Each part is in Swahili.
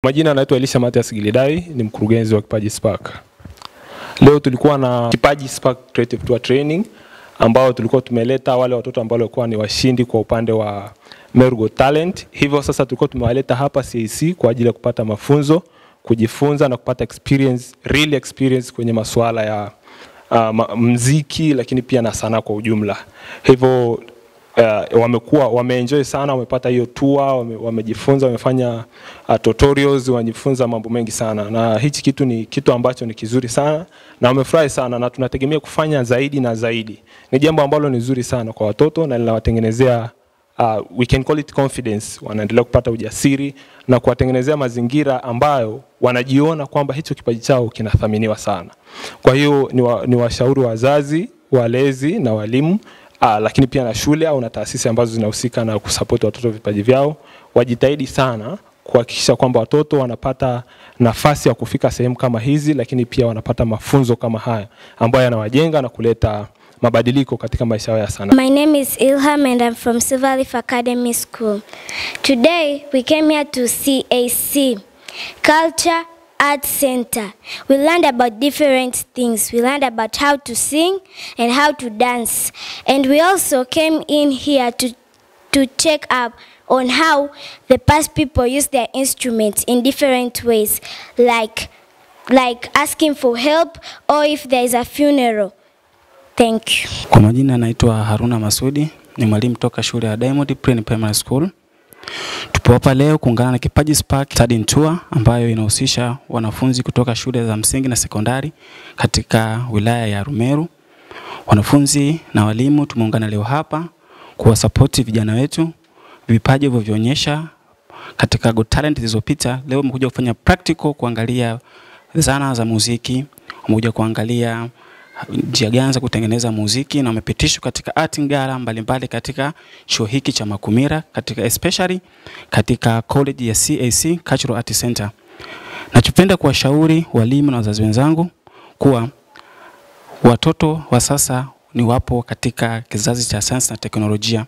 Majina naitwa Elisha Matias Gilidai, ni mkurugenzi wa Kipaji Spark. Leo tulikuwa na Kipaji Spark Creative Tour Training ambao tulikuwa tumeleta wale watoto ambao walikuwa ni washindi kwa upande wa Meru Talent. Hivyo sasa tulikuwa tumewaleta hapa CAC kwa ajili ya kupata mafunzo, kujifunza na kupata experience, real experience kwenye masuala ya muziki lakini pia na sanaa kwa ujumla. Hivyo wameenjoy sana, wamepata hiyo tour, wamejifunza, wamefanya tutorials, wamejifunza mambo mengi sana. Na hichi kitu ni kitu ambacho ni kizuri sana na wamefurahi sana, na tunategemea kufanya zaidi na zaidi. Ni jambo ambalo ni zuri sana kwa watoto na linawatengenezea we can call it confidence. Wanaendelea kupata ujasiri na kuwatengenezea mazingira ambayo wanajiona kwamba hicho kipaji chao kinathaminiwa sana. Kwa hiyo ni washauri wazazi, walezi na walimu, lakini pia na shule au na taasisi ambazo zinahusika na kusupport watoto vipaji vyao, wajitahidi sana kuhakikisha kwamba watoto wanapata nafasi ya kufika sehemu kama hizi, lakini pia wanapata mafunzo kama haya ambayo yanawajenga na kuleta mabadiliko katika maisha yao ya sanaa. My name is Ilham and I'm from Silver Leaf Academy School. Today we came here to CAC, Culture Arts Center. We learned about different things. We learned about how to sing and how to dance. And we also came in here to check up on how the past people use their instruments in different ways, like asking for help or if there is a funeral. Thank you. Kwa majina naitwa Haruna Masudi, ni mwalimu toka shule ya Diamond Primary School. Tupo hapa leo kuungana na Kipaji Spark Study Tour ambayo inahusisha wanafunzi kutoka shule za msingi na sekondari katika wilaya ya Rumeru. Wanafunzi na walimu tumeungana leo hapa kuwasupport vijana wetu vipaji vilivyoonyesha katika Got Talent zilizopita. Leo tumekuja kufanya practical, kuangalia zana za muziki, tumekuja kuangalia njia gani za kutengeneza muziki, na umepitishwa katika art gala mbalimbali katika chuo hiki cha Makumira, katika especially katika college ya CAC Cultural Arts Center. Nachopenda kuwashauri walimu na wazazi wenzangu kuwa watoto wa sasa ni wapo katika kizazi cha sayansi na teknolojia.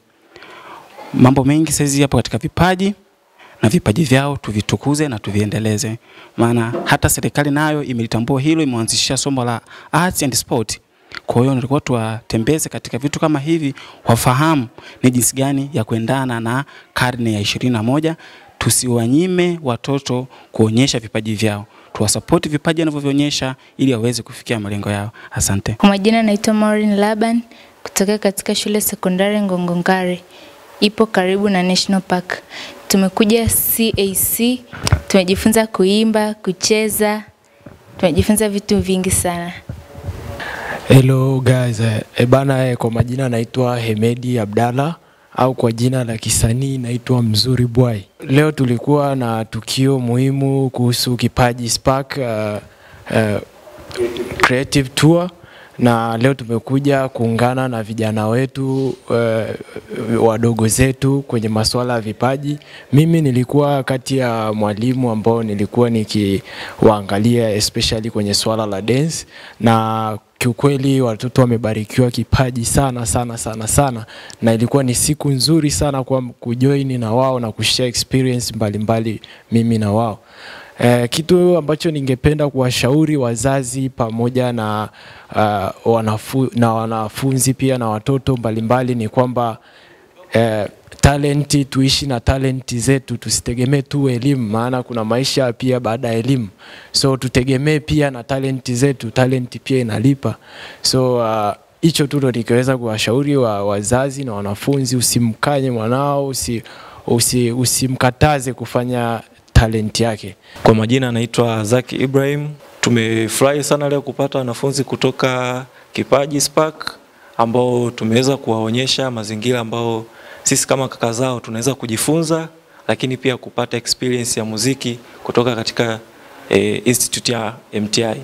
Mambo mengi sasa hapo katika vipaji, na vipaji vyao tuvitukuze na tuviendeleze. Maana hata serikali nayo imelitambua hilo, imeanzisha somo la arts and sport. Kwa hiyo nilikuwa tuwatembeze katika vitu kama hivi, wafahamu ni jinsi gani ya kuendana na karne ya 21. Tusiwanyime watoto kuonyesha vipaji vyao. Tuwasupport vipaji wanavyoonyesha ili waweze kufikia malengo yao. Asante. Kwa majina naitwa Maureen Laban kutoka katika shule sekondari Ngongongare. Ipo karibu na National Park. Tumekuja CAC, tumejifunza kuimba, kucheza, tumejifunza vitu vingi sana. Hello guys, kwa majina naitwa Hemedi Abdalla au kwa jina la kisanii naitwa Mzuri Boy. Leo tulikuwa na tukio muhimu kuhusu Kipaji Spark Creative Tour, na leo tumekuja kuungana na vijana wetu wadogo zetu kwenye masuala ya vipaji. Mimi nilikuwa kati ya mwalimu ambao nilikuwa nikiwaangalia especially kwenye swala la dance, na kiukweli watoto wamebarikiwa kipaji sana, na ilikuwa ni siku nzuri sana kwa kujoin na wao na kushare experience mbalimbali mimi na wao. Kitu ambacho ningependa kuwashauri wazazi pamoja na wanafunzi pia na watoto mbalimbali ni kwamba talenti, tuishi na talenti zetu, tusitegemee tu elimu, maana kuna maisha pia baada ya elimu. So tutegemee pia na talenti zetu, talenti pia inalipa. So hicho tu ndo nikiweza kuwashauri wazazi na wanafunzi. Usimkanye mwanao, usimkataze kufanya talent yake. Kwa majina naitwa Zaki Ibrahim. Tumefurahi sana leo kupata wanafunzi kutoka Kipaji Spark ambao tumeweza kuwaonyesha mazingira ambao sisi kama kaka zao tunaweza kujifunza, lakini pia kupata experience ya muziki kutoka katika institute ya MTI.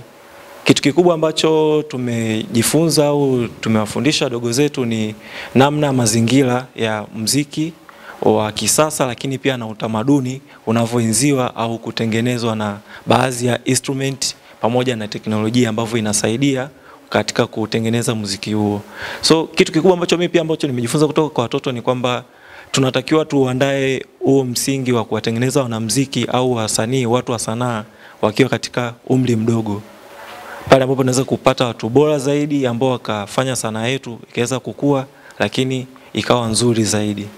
Kitu kikubwa ambacho tumejifunza au tumewafundisha wadogo zetu ni namna mazingira ya muziki wa kisasa, lakini pia na utamaduni unavyoenziwa au kutengenezwa na baadhi ya instrument pamoja na teknolojia ambavyo inasaidia katika kutengeneza muziki huo. So kitu kikubwa ambacho mimi pia nimejifunza kutoka kwa watoto ni kwamba tunatakiwa tuandae huo msingi wa kuwatengeneza wanamuziki au wasanii, watu wa sanaa wakiwa katika umri mdogo. Pale ambapo tunaweza kupata watu bora zaidi ambao wakafanya sanaa yetu ikaweza kukua lakini ikawa nzuri zaidi.